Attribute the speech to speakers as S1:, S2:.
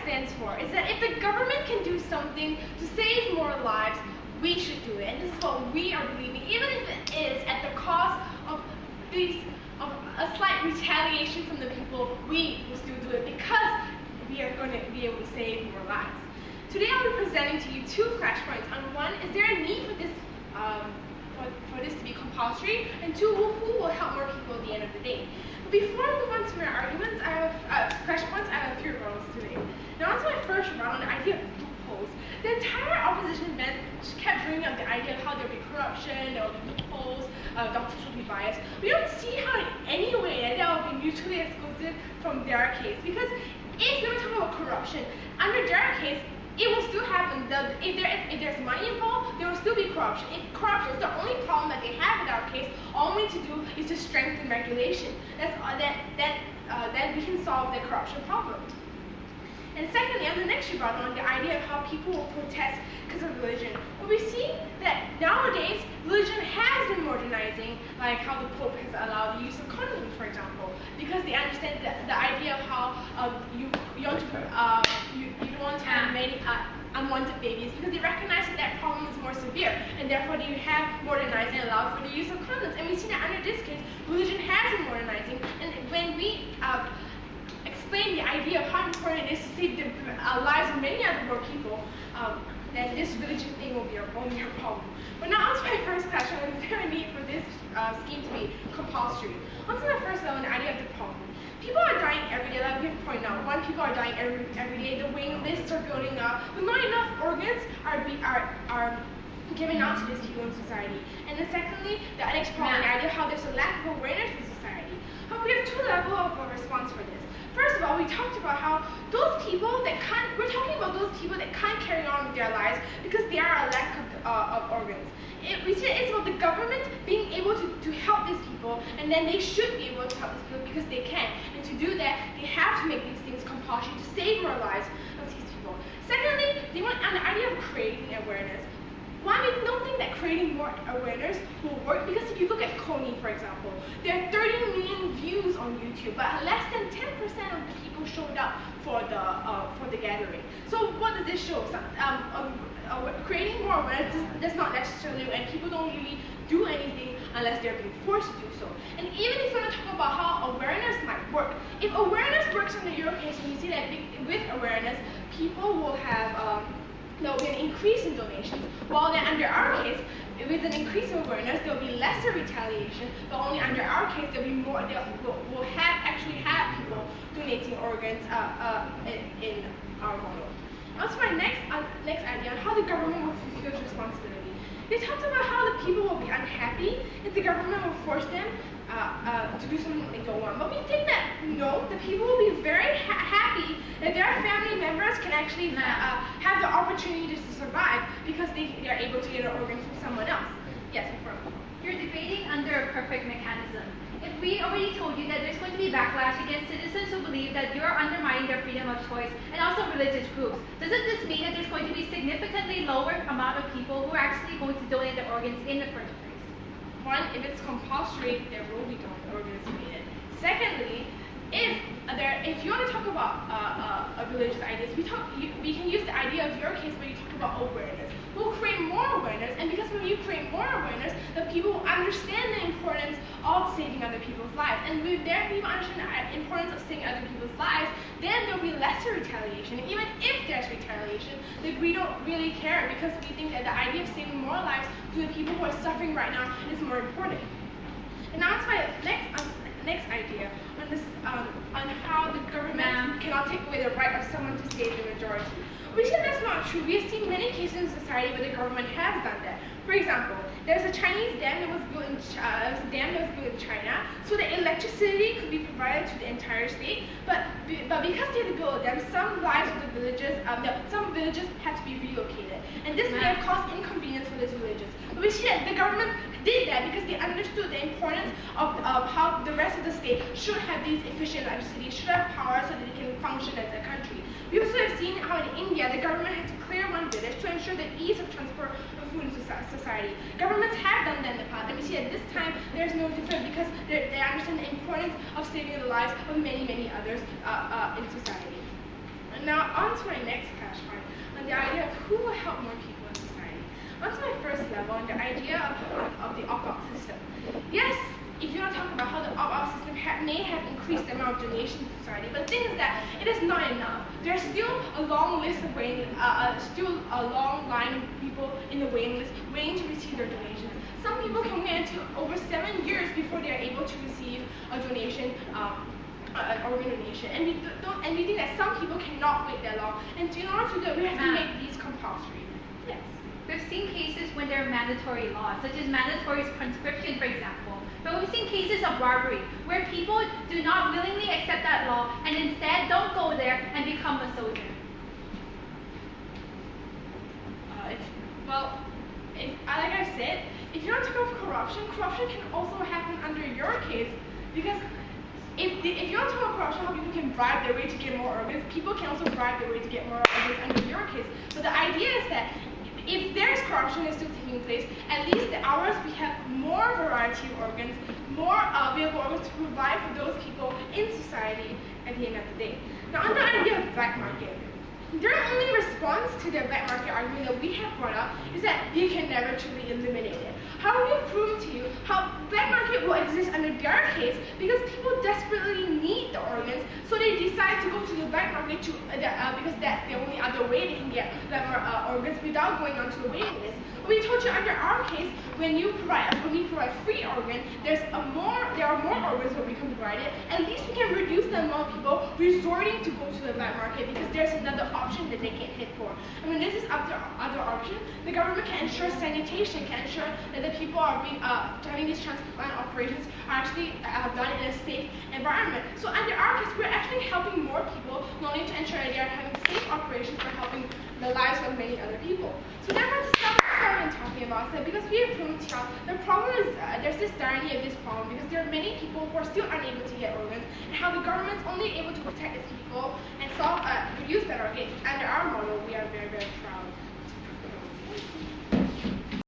S1: stands for is that if the government can do something to save more lives, we should do it. And this is what we are believing, even if it is at the cost of a slight retaliation from the people. We will still do it because we are going to be able to save more lives. Today I'll be presenting to you two flashpoints. On one, is there a need for this for this to be compulsory? And two, who will help more people at the end of the day? But before I move on to my arguments, I have flashpoints. I have 3 rebuttals today. Now onto my first rebuttal on the idea of loopholes. The entire opposition bench kept bringing up the idea of how there will be corruption, there will be loopholes, doctors will be biased. We don't see how in any way that will be mutually exclusive from their case. Because if we were talking about corruption, under their case, it will still happen. If there's money involved, there will still be corruption. If corruption is the only problem that they have with our case, all we need to do is to strengthen regulation. Then we can solve the corruption problem. And secondly, on the next rebuttal, on the idea of how people will protest because of religion, well, we see that nowadays religion has been modernizing, like how the Pope has allowed the use of condoms, for example, because they understand the idea of how you don't want to have many unwanted babies, because they recognize that problem is more severe, and therefore they have modernized and allowed for the use of condoms. And we see that under this case, religion has been modernizing, and when we explain the idea of how important it is to save the lives of many other more people, then this religion thing will be a problem. But now onto my first question, is there a need for this scheme to be compulsory? Onto the first level, the idea of the problem. People are dying every day, like we have pointed out. One, people are dying every day, the waiting lists are building up, but not enough organs are given out to these people in society. And then secondly, the next problem, the idea of how there's a lack of awareness in society. However, we have 2 levels of response for this. First of all, we talked about how those people that we're talking about those people that can't carry on with their lives because there are a lack of organs. We see it's about the government being able to help these people, and then they should be able to help these people because they can. And to do that, they have to make these things compulsory to save more lives of these people. Secondly, they want an idea of creating awareness. One, we don't think that creating more awareness will work, because if you look at Coney, for example, there are 30 million views on YouTube, but less than 10% of the people showed up for the gathering. So what does this show? Creating more awareness does not necessarily, and people don't really do anything unless they're being forced to do so. And even if we're going to talk about how awareness might work, if awareness works under your case, when you see that with awareness, people will have there will be an increase in donations, while then under our case, with an increase in awareness, there will be lesser retaliation, but only under our case, there will be more, we'll actually have people donating organs in our model. Now to my next idea on how the government will fulfill its responsibility. They talked about how the people will be unhappy if the government will force them to do something they don't want. But we think that, no, the people will be very happy that their family members can actually have the opportunity to survive because they are able to get an organ from someone else. Yes, confirm.
S2: You're debating under a perfect mechanism. If we already told you that there's going to be backlash against citizens who believe that you're undermining their freedom of choice, and also religious groups, doesn't this mean that there's going to be significantly lower amount of people who are actually going to donate their organs in the first place?
S1: One, if it's compulsory, there will be organs donated. Secondly, if you want to talk about religious ideas, we can use the idea of your case where you talk about awareness. We'll create more awareness, and because when you create more awareness, the people will understand the importance of saving other people's lives. And with their people understand the importance of saving other people's lives, then there will be lesser retaliation. And even if there's retaliation, we don't really care, because we think that the idea of saving more lives to the people who are suffering right now is more important. And now it's my next idea on this on how the government cannot take away the right of someone to save the majority. We say that's not true. We have seen many cases in society where the government has done that. For example, there's a Chinese dam that was built in China so that electricity could be provided to the entire state. But because they had to build a dam, some lives of the villages, some villages had to be relocated, and this may have caused inconvenience for these villages. But we see that the government did that because they understood the importance of how the rest of the state should have these efficient electricity, should have power so that they can function as a country. We also have seen how in India the government had to clear one village to ensure the ease of transport of food into society. Governments have done that in the past, and we see that this time there's no difference because they understand the importance of saving the lives of many, many others in society. now on to my next flashcard on the idea of who will help more people in society. On to my first level on the idea of the opt-out system. Yes, if you want to talk about how the opt-out system may have increased the amount of donations in society, but the thing is that it is not enough. There's still a long list of still a long line of people in the waiting list waiting to receive their donations. Some people can wait until over 7 years before they are able to receive a donation, an organ donation, and we think that some people cannot wait that long. And in order to do it, we have to make these compulsory. Yes.
S2: We've seen cases when there are mandatory laws, such as mandatory conscription, for example. But we've seen cases of robbery, where people do not willingly accept that law and instead don't go there and become a soldier.
S1: Like I said, if you don't talk about corruption, corruption can also happen under your case, because if you don't talk about corruption, how people can bribe their way to get more organs, people can also bribe their way to get more organs under your case. So the idea is that if there's corruption is still taking place, at least ours we have more variety of organs, more available organs to provide for those people in society at the end of the day. Now on the idea of black market, their only response to the black market argument that we have brought up is that you can never truly eliminate it. How will we prove to you how black market will exist under their case because people desperately need the organs, so they decide to go to the black market because that's the only other way they can get organs without going onto the waiting list. We told you under our case, when we provide free organ, there are more organs that we can provide it. At least we can reduce the amount of people resorting to go to the black market because there's another option that they can hit for. And when this is other option, the government can ensure sanitation, can ensure that the people are having these transplant operations are actually done in a safe environment. So under our case, we're actually helping more people, not only to ensure that they are having safe operations, but helping the lives of many other people. So therefore, to stop what I'm talking about, so because we have proven to you, the problem is there's this irony of this problem because there are many people who are still unable to get organs, and how the government's only able to protect its